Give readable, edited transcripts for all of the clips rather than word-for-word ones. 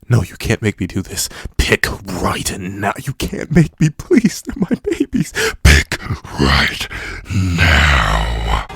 No, you can't make me do this. Pick right now. You can't make me, please. They're my babies. Pick right now.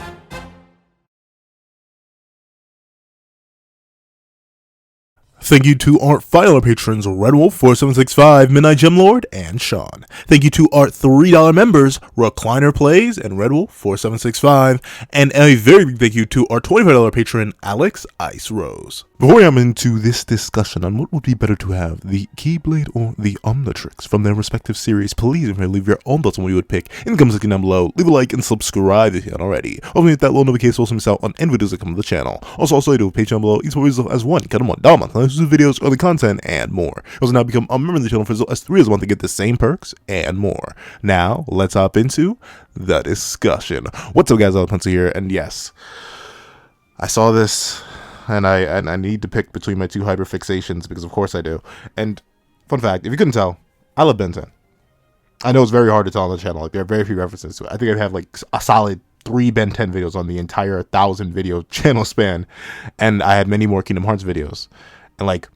Thank you to our final patrons, Redwolf4765, Midnight Gemlord, and Sean. Thank you to our $3 members, Recliner Plays and Redwolf4765, and a very big thank you to our $25 patron, Alex Ice Rose. Before I'm into this discussion on what would be better to have, the Keyblade or the Omnitrix from their respective series, please leave your own thoughts on what you would pick in the comment section down below. Leave a like and subscribe if you haven't already. Hopefully hit that little notification so miss out on any videos that come to the channel. Also I do a Patreon below, each one as one, cut them $1 a month, exclusive videos, early content, and more. Also now become a member of the channel for as low as $3 a month to get the same perks and more. Now, let's hop into the discussion. What's up guys, Pencil here, and yes, I saw this, and I need to pick between my two hyperfixations, because of course I do. And, fun fact, if you couldn't tell, I love Ben 10. I know it's very hard to tell on the channel, like there are very few references to it. I think I'd have like a solid 3 Ben 10 videos on the entire 1,000 video channel span, and I had many more Kingdom Hearts videos. And like,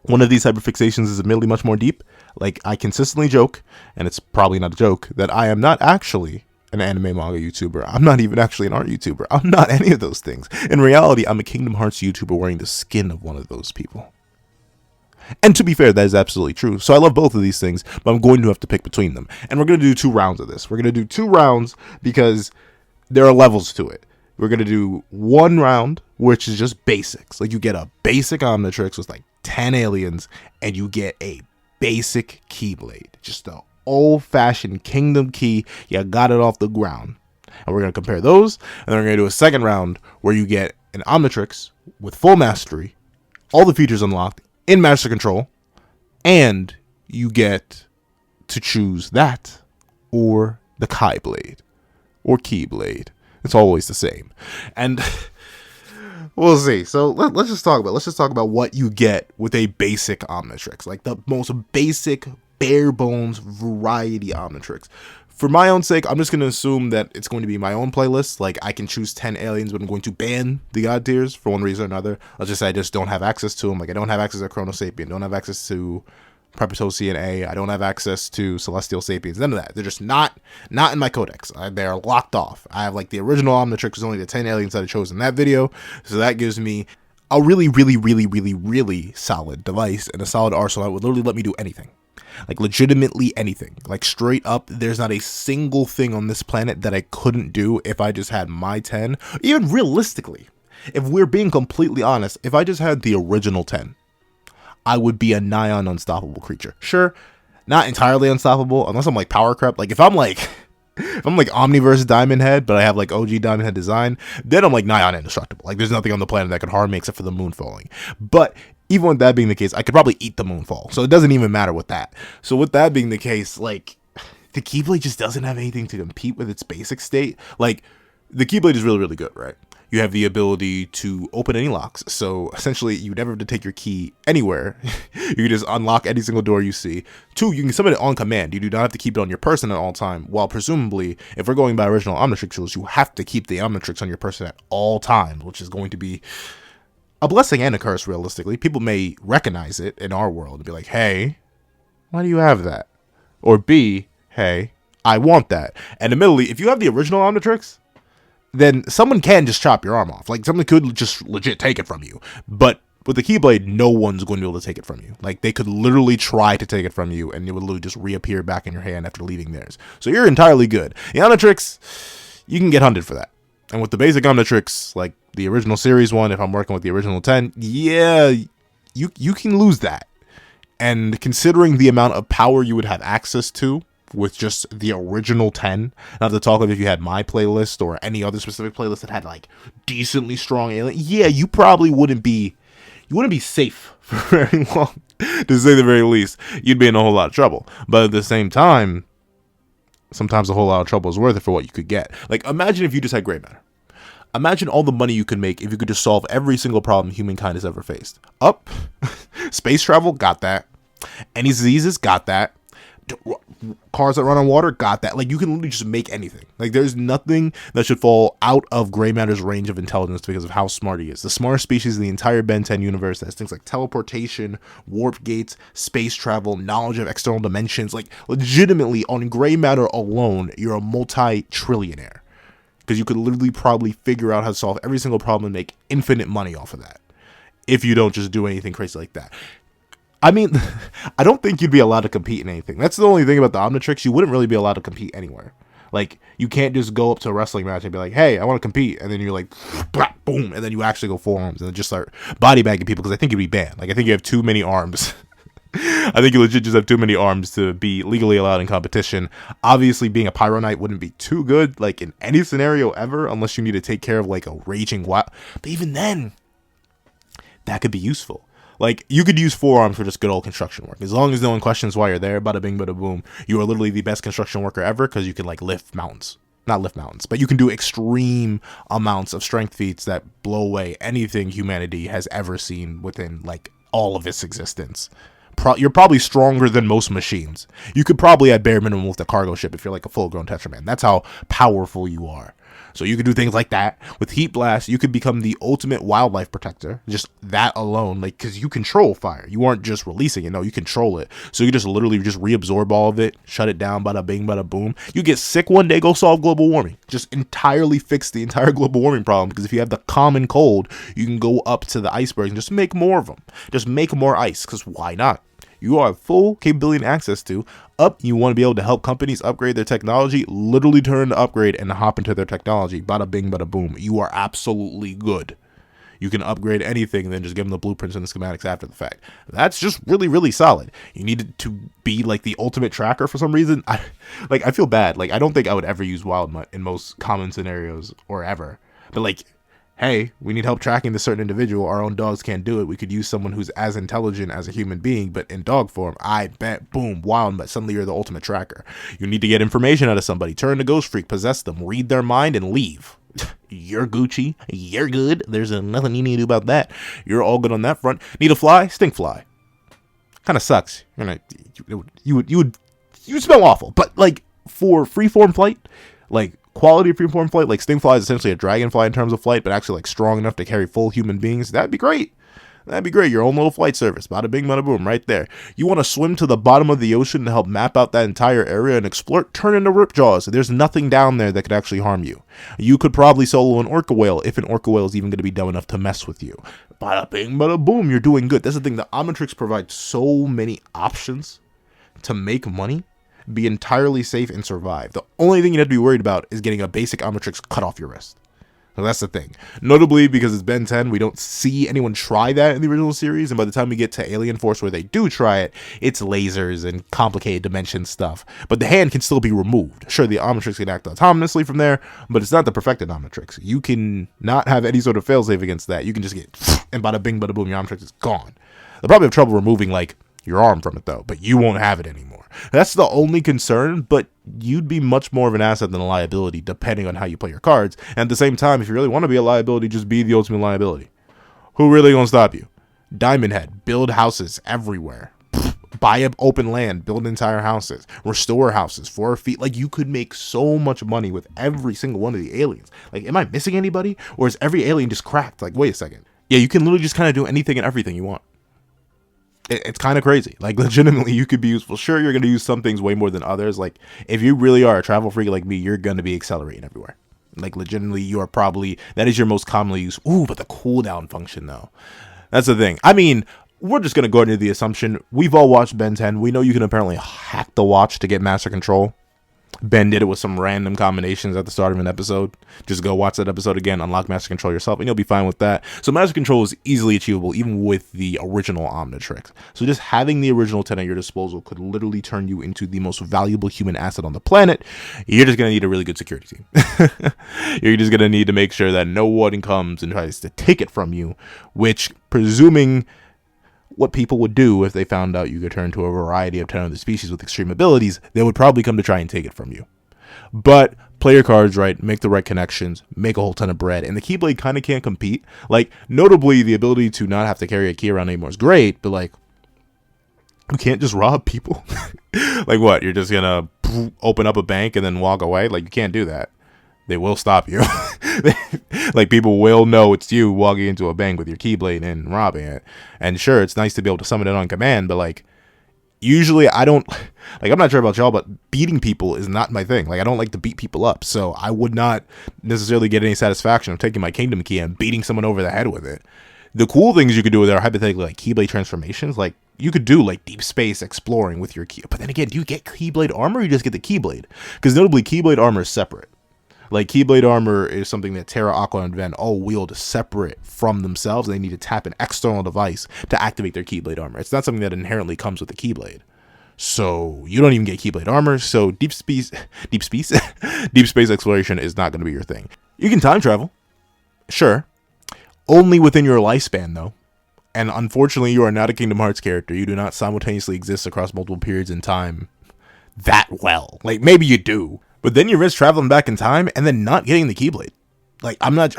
one of these hyperfixations is admittedly much more deep. Like, I consistently joke, and it's probably not a joke, that I am not actually an anime manga YouTuber. I'm not even actually an art YouTuber. I'm not any of those things. In reality, I'm a Kingdom Hearts YouTuber wearing the skin of one of those people. And to be fair, that is absolutely true. So I love both of these things, but I'm going to have to pick between them. And we're going to do 2 rounds of this. We're going to do 2 rounds because there are levels to it. We're going to do 1 round, which is just basics. Like, you get a basic Omnitrix with like 10 aliens, and you get a basic Keyblade. Just the old-fashioned Kingdom Key. You got it off the ground. And we're going to compare those, and then we're going to do a second round where you get an Omnitrix with full mastery, all the features unlocked, in Master Control, and you get to choose that or the Chi-blade or Keyblade. It's always the same. And we'll see. So let's just talk about what you get with a basic Omnitrix, like the most basic, bare bones variety Omnitrix. For my own sake, I'm just going to assume that it's going to be my own playlist. Like, I can choose 10 aliens, but I'm going to ban the God tiers for one reason or another. Let's just say I just don't have access to them. Like, I don't have access to Chrono Sapien, don't have access to Prepotosian A, I don't have access to Celestial Sapiens, none of that. They're just not in my codex. They're locked off. I have, like, the original Omnitrix was only the 10 aliens that I chose in that video, so that gives me a really solid device and a solid arsenal that would literally let me do anything. Like, legitimately anything. Like, straight up, there's not a single thing on this planet that I couldn't do if I just had my 10. Even realistically, if we're being completely honest, if I just had the original 10, I would be a nigh on unstoppable creature. Sure, not entirely unstoppable, unless I'm like power crept. Like, if I'm like Omniverse Diamond Head, but I have like OG Diamond Head design, then I'm like nigh on indestructible. Like, there's nothing on the planet that could harm me except for the moon falling. But even with that being the case, I could probably eat the moonfall, so it doesn't even matter with that. So with that being the case, like, the Keyblade just doesn't have anything to compete with its basic state. Like, the Keyblade is really good, right? You have the ability to open any locks, so essentially you never have to take your key anywhere. You can just unlock any single door you see. 2, you can summon it on command. You do not have to keep it on your person at all time, while presumably, if we're going by original Omnitrix rules, you have to keep the Omnitrix on your person at all times, which is going to be a blessing and a curse, realistically. People may recognize it in our world and be like, hey, why do you have that? Or B, hey, I want that. And admittedly, if you have the original Omnitrix, then someone can just chop your arm off. Like, someone could just legit take it from you. But with the Keyblade, no one's going to be able to take it from you. Like, they could literally try to take it from you, and it would literally just reappear back in your hand after leaving theirs. So you're entirely good. The Omnitrix, you can get hunted for that. And with the basic Omnitrix, like the original series one, if I'm working with the original 10, yeah, you can lose that. And considering the amount of power you would have access to with just the original 10, not to talk of if you had my playlist or any other specific playlist that had like decently strong alien, yeah, you probably wouldn't be safe for very long, to say the very least. You'd be in a whole lot of trouble. But at the same time, sometimes a whole lot of trouble is worth it for what you could get. Like, imagine if you just had gray matter. Imagine all the money you could make if you could just solve every single problem humankind has ever faced. Space travel, got that. Any diseases, got that. Cars that run on water, got that. Like, you can literally just make anything. Like, there's nothing that should fall out of Gray Matter's range of intelligence because of how smart he is. The smartest species in the entire Ben 10 universe that has things like teleportation, warp gates, space travel, knowledge of external dimensions. Like, legitimately, on Gray Matter alone, you're a multi-trillionaire. Because you could literally probably figure out how to solve every single problem and make infinite money off of that. If you don't just do anything crazy like that. I mean, I don't think you'd be allowed to compete in anything. That's the only thing about the Omnitrix. You wouldn't really be allowed to compete anywhere. Like, you can't just go up to a wrestling match and be like, hey, I want to compete. And then you're like, blah, boom. And then you actually go full arms and then just start body bagging people because I think you'd be banned. Like, I think you have too many arms. I think you legit just have too many arms to be legally allowed in competition. Obviously, being a Pyro Knight wouldn't be too good, like, in any scenario ever, unless you need to take care of, like, a raging wild. But even then, that could be useful. Like, you could use forearms for just good old construction work. As long as no one questions why you're there, bada bing, bada boom, you are literally the best construction worker ever because you can, like, lift mountains. Not lift mountains, but you can do extreme amounts of strength feats that blow away anything humanity has ever seen within, like, all of its existence. You're probably stronger than most machines. You could probably, at bare minimum, lift a cargo ship if you're, like, a full-grown Tetraman. That's how powerful you are. So you could do things like that. With Heat Blast, you could become the ultimate wildlife protector. Just that alone, like, because you control fire. You aren't just releasing it. No, you control it. So you just literally just reabsorb all of it, shut it down, bada bing, bada boom. You get sick one day, go solve global warming. Just entirely fix the entire global warming problem. Because if you have the common cold, you can go up to the icebergs and just make more of them. Just make more ice, because why not? You are full capability and access to. You want to be able to help companies upgrade their technology, literally turn to upgrade and hop into their technology. Bada bing, bada boom. You are absolutely good. You can upgrade anything and then just give them the blueprints and the schematics after the fact. That's just really, really solid. You need to be like the ultimate tracker for some reason. I feel bad. Like, I don't think I would ever use Wild Mutt in most common scenarios or ever. But like, hey, we need help tracking this certain individual. Our own dogs can't do it. We could use someone who's as intelligent as a human being, but in dog form. I bet, boom, Wild Mutt. Suddenly you're the ultimate tracker. You need to get information out of somebody. Turn to Ghost Freak, possess them, read their mind, and leave. You're Gucci. You're good. There's nothing you need to do about that. You're all good on that front. Need a fly? Stink fly. Kind of sucks. You would smell awful. But like for freeform flight, like quality freeform flight, like Stingfly is essentially a dragonfly in terms of flight, but actually like strong enough to carry full human beings. That'd be great. That'd be great. Your own little flight service. Bada bing, bada boom, right there. You want to swim to the bottom of the ocean to help map out that entire area and explore? Turn into Ripjaws. There's nothing down there that could actually harm you. You could probably solo an orca whale if an orca whale is even going to be dumb enough to mess with you. Bada bing, bada boom. You're doing good. That's the thing. The Omnitrix provides so many options to make money, be entirely safe, and survive. The only thing you have to be worried about is getting a basic Omnitrix cut off your wrist. So that's the thing. Notably, because it's Ben 10, we don't see anyone try that in the original series, and by the time we get to Alien Force where they do try it, it's lasers and complicated dimension stuff. But the hand can still be removed. Sure, the Omnitrix can act autonomously from there, but it's not the perfected Omnitrix. You can not have any sort of failsafe against that. You can just get, and bada bing, bada boom, your Omnitrix is gone. They'll probably have trouble removing, like, your arm from it, though, but you won't have it anymore. That's the only concern, but you'd be much more of an asset than a liability, depending on how you play your cards. And at the same time, if you really want to be a liability, just be the ultimate liability. Who really gonna stop you? Diamond Head, build houses everywhere. Buy up open land, build entire houses, restore houses, 4 feet. Like, you could make so much money with every single one of the aliens. Like, am I missing anybody? Or is every alien just cracked? Like, wait a second. Yeah, you can literally just kind of do anything and everything you want. It's kind of crazy. Like, legitimately, you could be useful. Sure, you're going to use some things way more than others. Like, if you really are a travel freak like me, you're going to be accelerating everywhere. Like, legitimately, you are probably, that is your most commonly used. Ooh, but the cooldown function, though. That's the thing. I mean, we're just going to go into the assumption. We've all watched Ben 10. We know you can apparently hack the watch to get master control. Ben did it with some random combinations at the start of an episode. Just go watch that episode again, unlock master control yourself, and you'll be fine with that. So master control is easily achievable, even with the original Omnitrix. So just having the original 10 at your disposal could literally turn you into the most valuable human asset on the planet. You're just going to need a really good security team. You're just going to need to make sure that no one comes and tries to take it from you, which, presuming what people would do if they found out you could turn to a variety of 10 other species with extreme abilities, they would probably come to try and take it from you. But play your cards right, make the right connections, make a whole ton of bread, and the Keyblade kind of can't compete. Like, notably, the ability to not have to carry a key around anymore is great, but like, you can't just rob people. Like what? You're just gonna open up a bank and then walk away? Like you can't do that. They will stop you. Like people will know it's you walking into a bank with your Keyblade and robbing it. And sure, it's nice to be able to summon it on command, but like usually I don't like, I'm not sure about y'all, but beating people is not my thing. Like I don't like to beat people up, so I would not necessarily get any satisfaction of taking my Kingdom Key and beating someone over the head with it. The cool things you could do with it are hypothetically like Keyblade transformations. Like you could do like deep space exploring with your key, but then again, do you get Keyblade armor or you just get the Keyblade? Because notably Keyblade armor is separate. Like Keyblade armor is something that Terra, Aqua, and Ven all wield separate from themselves. They need to tap an external device to activate their Keyblade armor. It's not something that inherently comes with the Keyblade. So you don't even get Keyblade armor. So deep space exploration is not going to be your thing. You can time travel, sure, only within your lifespan though. And unfortunately, you are not a Kingdom Hearts character. You do not simultaneously exist across multiple periods in time that well. Like maybe you do, but then you risk traveling back in time and then not getting the Keyblade. Like I'm not.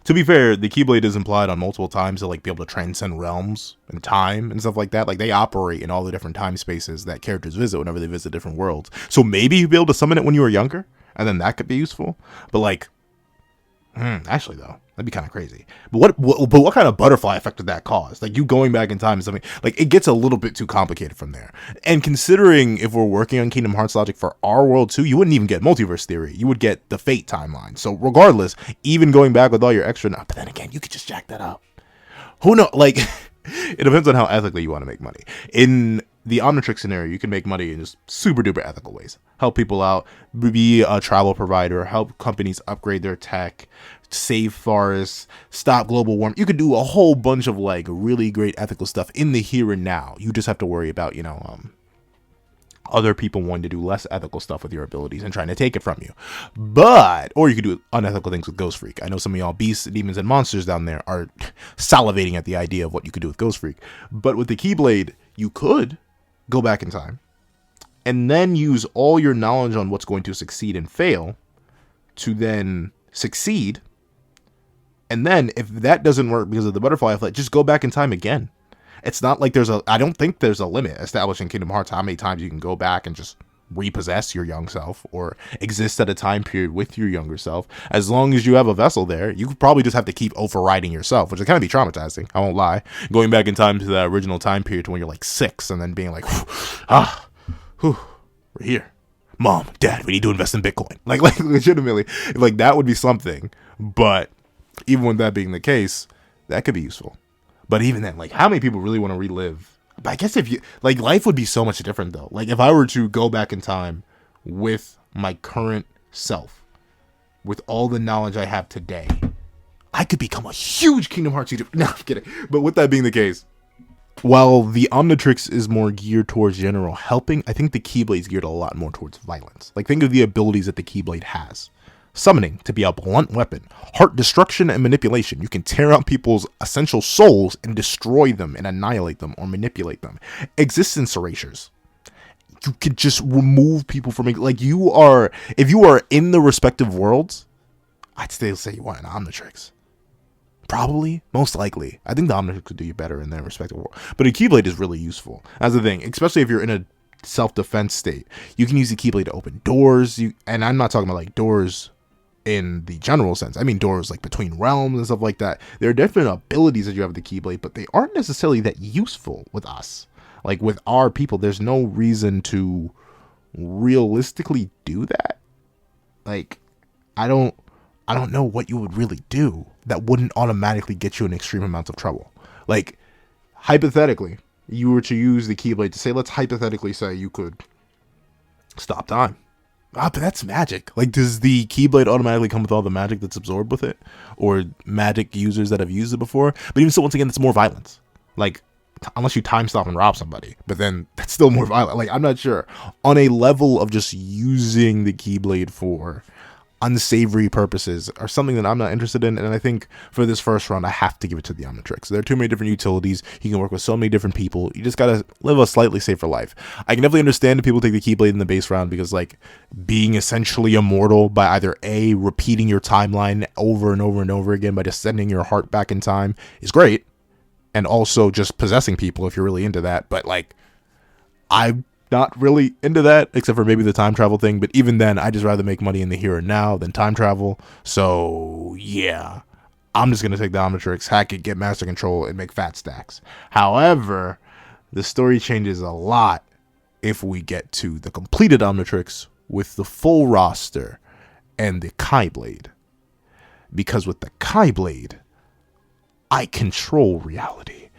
To be fair, the Keyblade is implied on multiple times to like be able to transcend realms and time and stuff like that. Like they operate in all the different time spaces that characters visit whenever they visit different worlds. So maybe you'd be able to summon it when you were younger, and then that could be useful. But like, actually though, that'd be kind of crazy. But what kind of butterfly effect would that cause? Like you going back in time is something like it gets a little bit too complicated from there. And considering if we're working on Kingdom Hearts logic for our world too, you wouldn't even get multiverse theory. You would get the Fate timeline. So regardless, even going back with all your extra, but then again, you could just jack that up. Who knows? Like it depends on how ethically you want to make money. In the Omnitrix scenario, you can make money in just super duper ethical ways. Help people out, be a travel provider, help companies upgrade their tech, save forests, stop global warming. You could do a whole bunch of like really great ethical stuff in the here and now. You just have to worry about, other people wanting to do less ethical stuff with your abilities and trying to take it from you. Or you could do unethical things with Ghost Freak. I know some of y'all beasts, demons, and monsters down there are salivating at the idea of what you could do with Ghost Freak. But with the Keyblade, you could go back in time and then use all your knowledge on what's going to succeed and fail to then succeed. And then if that doesn't work because of the butterfly effect, just go back in time again. It's not like I don't think there's a limit established in Kingdom Hearts how many times you can go back and just repossess your young self or exist at a time period with your younger self. As long as you have a vessel there, you could probably just have to keep overriding yourself, which is kind of be traumatizing. I won't lie. Going back in time to the original time period to when you're like 6 and then being like, we're here. Mom, Dad, we need to invest in Bitcoin. Like legitimately, like that would be something. But even with that being the case, that could be useful. But even then, like how many people really want to relive? But I guess if you like, life would be so much different though. Like if I were to go back in time with my current self, with all the knowledge I have today, I could become a huge Kingdom Hearts YouTuber. No, I'm kidding. But with that being the case, while the Omnitrix is more geared towards general helping, I think the Keyblade is geared a lot more towards violence. Like think of the abilities that the Keyblade has. Summoning to be a blunt weapon, heart destruction and manipulation. You can tear out people's essential souls and destroy them and annihilate them or manipulate them. Existence erasures. You could just remove people from it. Like if you are in the respective worlds, I'd still say you want an Omnitrix. Probably, most likely. I think the Omnitrix could do you better in their respective world. But a Keyblade is really useful. That's the thing, especially if you're in a self-defense state. You can use the Keyblade to open doors. And I'm not talking about like doors in the general sense. I mean doors like between realms and stuff like that. There are different abilities that you have with the Keyblade, but they aren't necessarily that useful with us. Like with our people, there's no reason to realistically do that. Like I don't know what you would really do that wouldn't automatically get you in extreme amounts of trouble. Like hypothetically, you were to use the Keyblade to say, let's hypothetically say you could stop time. But that's magic. Like, does the Keyblade automatically come with all the magic that's absorbed with it? Or magic users that have used it before? But even so, once again, it's more violence. Like, unless you time stop and rob somebody. But then, that's still more violent. Like, I'm not sure. On a level of just using the Keyblade for unsavory purposes are something that I'm not interested in, and I think for this first round I have to give it to the Omnitrix. There are too many different utilities. You can work with so many different people. You just gotta live a slightly safer life. I can definitely understand if people take the Keyblade in the base round because like being essentially immortal by either A, repeating your timeline over and over and over again by just sending your heart back in time is great, and also just possessing people if you're really into that. But like I not really into that, except for maybe the time travel thing. But even then, I just rather make money in the here and now than time travel. So yeah, I'm just gonna take the Omnitrix, hack it, get master control, and make fat stacks. However, the story changes a lot if we get to the completed Omnitrix with the full roster and the Keyblade. Because with the Keyblade, I control reality.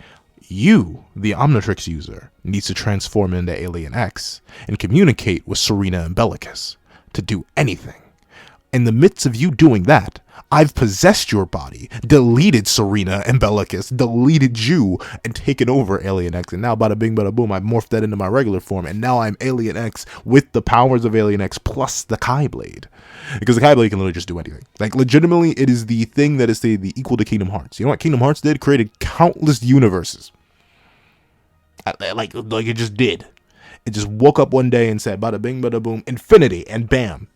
You, the Omnitrix user, needs to transform into Alien X and communicate with Serena and Bellicus to do anything. In the midst of you doing that, I've possessed your body, deleted Serena and Bellicus, deleted you, and taken over Alien X. And now, bada bing, bada boom, I've morphed that into my regular form. And now I'm Alien X with the powers of Alien X plus the Keyblade. Because the Keyblade can literally just do anything. Like, legitimately, it is the thing that is the equal to Kingdom Hearts. You know what Kingdom Hearts did? Created countless universes. Like it just did. It just woke up one day and said, bada bing, bada boom, infinity, and bam.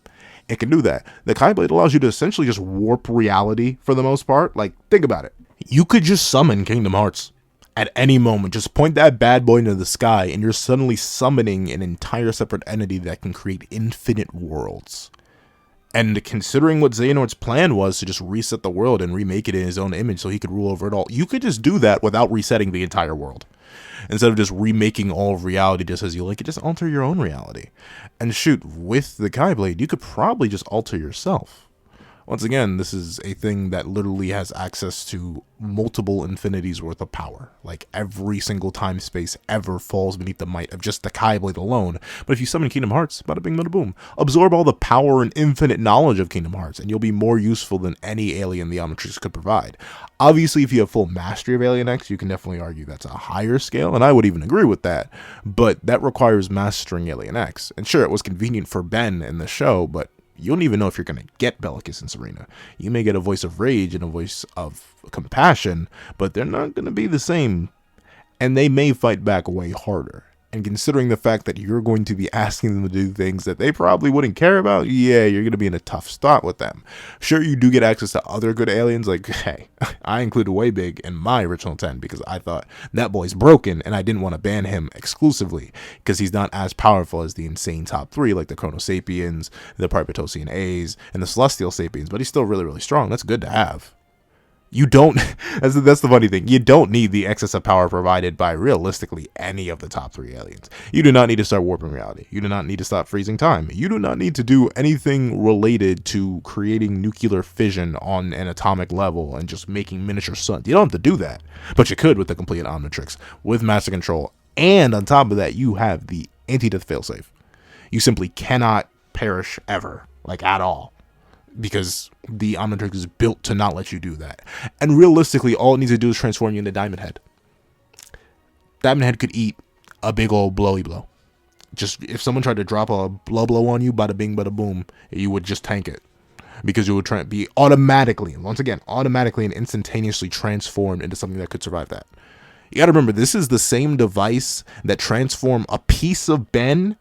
It can do that. The Keyblade allows you to essentially just warp reality for the most part. Like, think about it. You could just summon Kingdom Hearts at any moment. Just point that bad boy into the sky, and you're suddenly summoning an entire separate entity that can create infinite worlds. And considering what Xehanort's plan was to just reset the world and remake it in his own image so he could rule over it all, you could just do that without resetting the entire world. Instead of just remaking all of reality just as you like it, just alter your own reality. And shoot, with the Keyblade, you could probably just alter yourself. Once again, this is a thing that literally has access to multiple infinities worth of power. Like, every single time space ever falls beneath the might of just the Keyblade alone. But if you summon Kingdom Hearts, bada bing, bada boom, absorb all the power and infinite knowledge of Kingdom Hearts, and you'll be more useful than any alien the Omnitrix could provide. Obviously, if you have full mastery of Alien X, you can definitely argue that's a higher scale, and I would even agree with that. But that requires mastering Alien X. And sure, it was convenient for Ben in the show, but you don't even know if you're going to get Bellicus and Serena. You may get a voice of rage and a voice of compassion, but they're not going to be the same, and they may fight back way harder. And considering the fact that you're going to be asking them to do things that they probably wouldn't care about, yeah, you're going to be in a tough spot with them. Sure, you do get access to other good aliens, like, hey, I included Waybig in my original 10 because I thought that boy's broken, and I didn't want to ban him exclusively because he's not as powerful as the insane top 3, like the Chrono Sapiens, the Parpetosian A's, and the Celestial Sapiens, but he's still really, really strong. That's good to have. You don't, that's the funny thing, you don't need the excess of power provided by realistically any of the top 3 aliens. You do not need to start warping reality. You do not need to stop freezing time. You do not need to do anything related to creating nuclear fission on an atomic level and just making miniature suns. You don't have to do that, but you could with the complete Omnitrix, with master control. And on top of that, you have the anti-death failsafe. You simply cannot perish ever, like at all. Because the Omnitrix is built to not let you do that. And realistically, all it needs to do is transform you into Diamond Head. Diamond Head could eat a big old blowy blow. Just, if someone tried to drop a blow on you, bada bing, bada boom, you would just tank it. Because you would be automatically, once again, automatically and instantaneously transformed into something that could survive that. You gotta remember, this is the same device that transformed a piece of Ben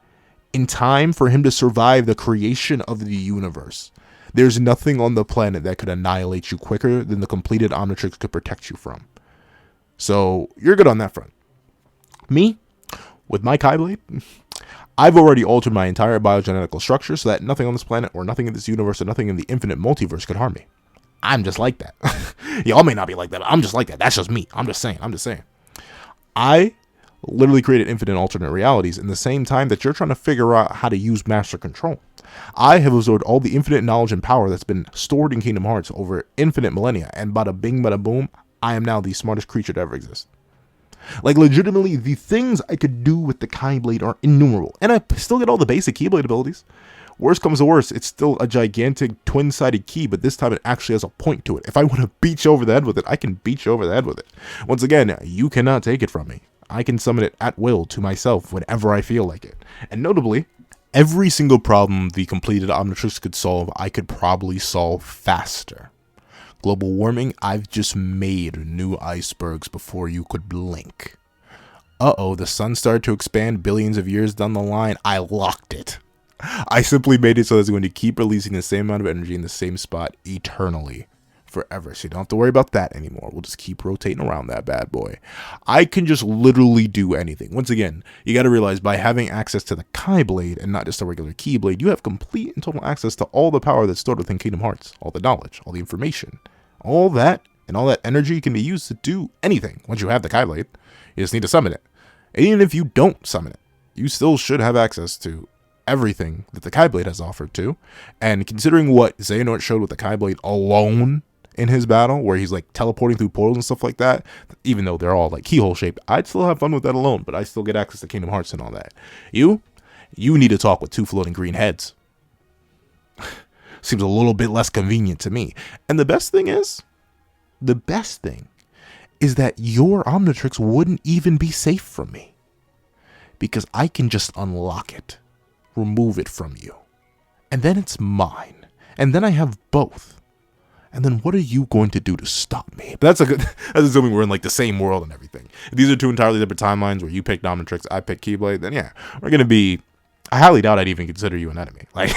in time for him to survive the creation of the universe. There's nothing on the planet that could annihilate you quicker than the completed Omnitrix could protect you from. So, you're good on that front. Me, with my Keyblade, I've already altered my entire biogenetical structure so that nothing on this planet or nothing in this universe or nothing in the infinite multiverse could harm me. I'm just like that. Y'all may not be like that, but I'm just like that. That's just me. I'm just saying. I literally created infinite alternate realities in the same time that you're trying to figure out how to use master control. I have absorbed all the infinite knowledge and power that's been stored in Kingdom Hearts over infinite millennia, and bada bing, bada boom, I am now the smartest creature to ever exist. Like, legitimately, the things I could do with the Keyblade are innumerable, and I still get all the basic Keyblade abilities. Worst comes to worst, it's still a gigantic twin-sided key, but this time it actually has a point to it. If I want to beat you over the head with it, I can beat you over the head with it. Once again, you cannot take it from me. I can summon it at will to myself whenever I feel like it. And notably, every single problem the completed Omnitrix could solve, I could probably solve faster. Global warming, I've just made new icebergs before you could blink. Uh-oh, the sun started to expand billions of years down the line. I locked it. I simply made it so it's going to keep releasing the same amount of energy in the same spot eternally. forever. So you don't have to worry about that anymore. We'll just keep rotating around that bad boy. I can just literally do anything. Once again, you got to realize by having access to the Chi-blade and not just a regular Keyblade, you have complete and total access to all the power that's stored within Kingdom Hearts. All the knowledge, all the information, all that, and all that energy can be used to do anything. Once you have the Keyblade, you just need to summon it. And even if you don't summon it, you still should have access to everything that the Keyblade has offered to. And considering what Xehanort showed with the Keyblade alone in his battle, where he's like teleporting through portals and stuff like that, even though they're all like keyhole shaped, I'd still have fun with that alone, but I still get access to Kingdom Hearts and all that. You need to talk with 2 floating green heads. Seems a little bit less convenient to me. And the best thing is that your Omnitrix wouldn't even be safe from me, because I can just unlock it, remove it from you, and then it's mine, and then I have both. And then what are you going to do to stop me? But that's assuming we're in like the same world and everything. If these are 2 entirely different timelines where you picked Omnitrix, I picked Keyblade, then yeah, we're going to be... I highly doubt I'd even consider you an enemy. Like,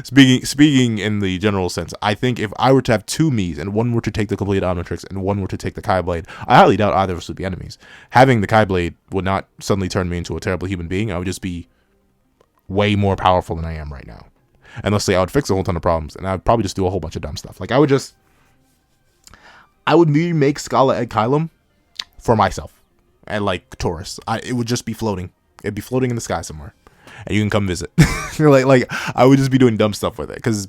speaking in the general sense, I think if I were to have 2 Miis and one were to take the complete Omnitrix and one were to take the Keyblade, I highly doubt either of us would be enemies. Having the Keyblade would not suddenly turn me into a terrible human being. I would just be way more powerful than I am right now. And let's say I would fix a whole ton of problems, and I'd probably just do a whole bunch of dumb stuff. Like, I would maybe make Scala Egg Kylum for myself, and like Taurus. It would just be floating. It'd be floating in the sky somewhere, and you can come visit. like I would just be doing dumb stuff with it, because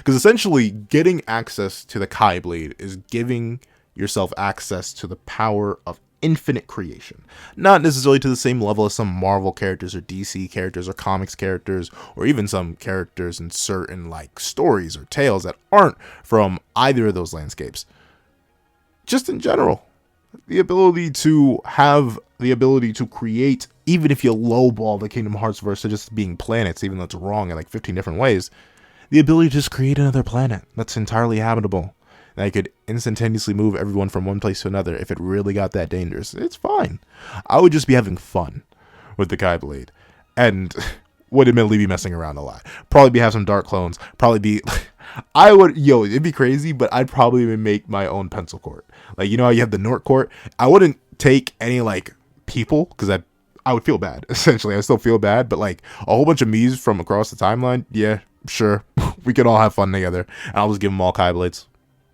essentially getting access to the Keyblade is giving yourself access to the power of infinite creation. Not necessarily to the same level as some Marvel characters or DC characters or comics characters, or even some characters in certain like stories or tales that aren't from either of those landscapes. Just in general, the ability to create, even if you lowball the Kingdom Hearts verse to just being planets, even though it's wrong in like 15 different ways, the ability to just create another planet that's entirely habitable. And I could instantaneously move everyone from one place to another if it really got that dangerous. It's fine. I would just be having fun with the Keyblade, and would admittedly be messing around a lot. Probably have some dark clones. It'd be crazy, but I'd probably make my own pencil court. Like, you know how you have the Nort court? I wouldn't take any like people, because I would feel bad. Essentially, I still feel bad, but like a whole bunch of Miis from across the timeline, yeah, sure, we could all have fun together. And I'll just give them all Keyblades.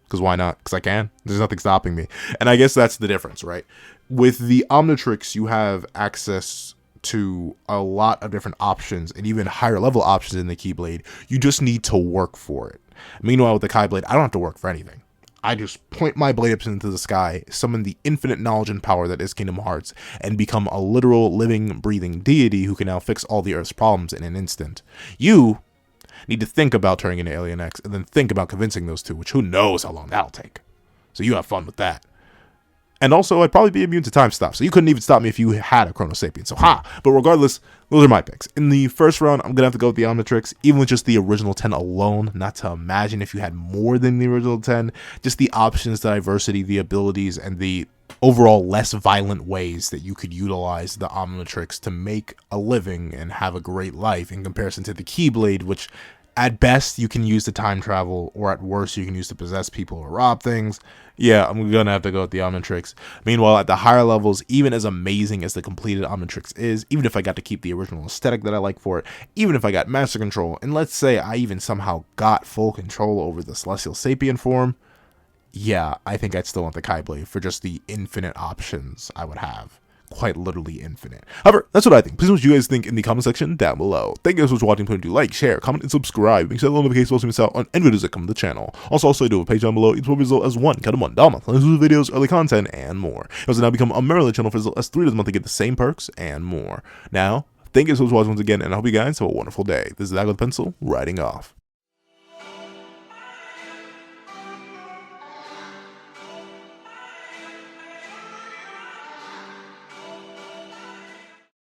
Because why not? Because I can. There's nothing stopping me. And I guess that's the difference, right? With the Omnitrix, you have access to a lot of different options, and even higher level options in the Keyblade. You just need to work for it. Meanwhile, with the Keyblade, I don't have to work for anything. I just point my blade up into the sky, summon the infinite knowledge and power that is Kingdom Hearts, and become a literal, living, breathing deity who can now fix all the Earth's problems in an instant. You need to think about turning into Alien X, and then think about convincing those 2, which who knows how long that'll take. So you have fun with that. And also, I'd probably be immune to time stuff, so you couldn't even stop me if you had a Chrono Sapien. So but regardless, those are my picks. In the first round, I'm gonna have to go with the Omnitrix, even with just the original 10 alone. Not to imagine if you had more than the original 10. Just the options, the diversity, the abilities, and the overall less violent ways that you could utilize the Omnitrix to make a living and have a great life, in comparison to the Keyblade, which at best you can use to time travel, or at worst you can use to possess people or rob things. Yeah, I'm gonna have to go with the Omnitrix. Meanwhile, at the higher levels, even as amazing as the completed Omnitrix is, even if I got to keep the original aesthetic that I like for it, even if I got Master Control, and let's say I even somehow got full control over the Celestial Sapien form, yeah, I think I'd still want the Keyblade for just the infinite options I would have. Quite literally infinite. However, that's what I think. Please know what you guys think in the comment section down below. Thank you guys so much for watching. Please do like, share, comment, and subscribe. Make sure the notifications also miss out on any videos that come to the channel. Also do a page down below. Each one result as one. Count them $1. Exclusive videos, early content, and more. You also now become a member of the channel for as little as $3 a month to get the same perks and more. Now, thank you so much for watching once again, and I hope you guys have a wonderful day. This is Dag with Pencil, writing off.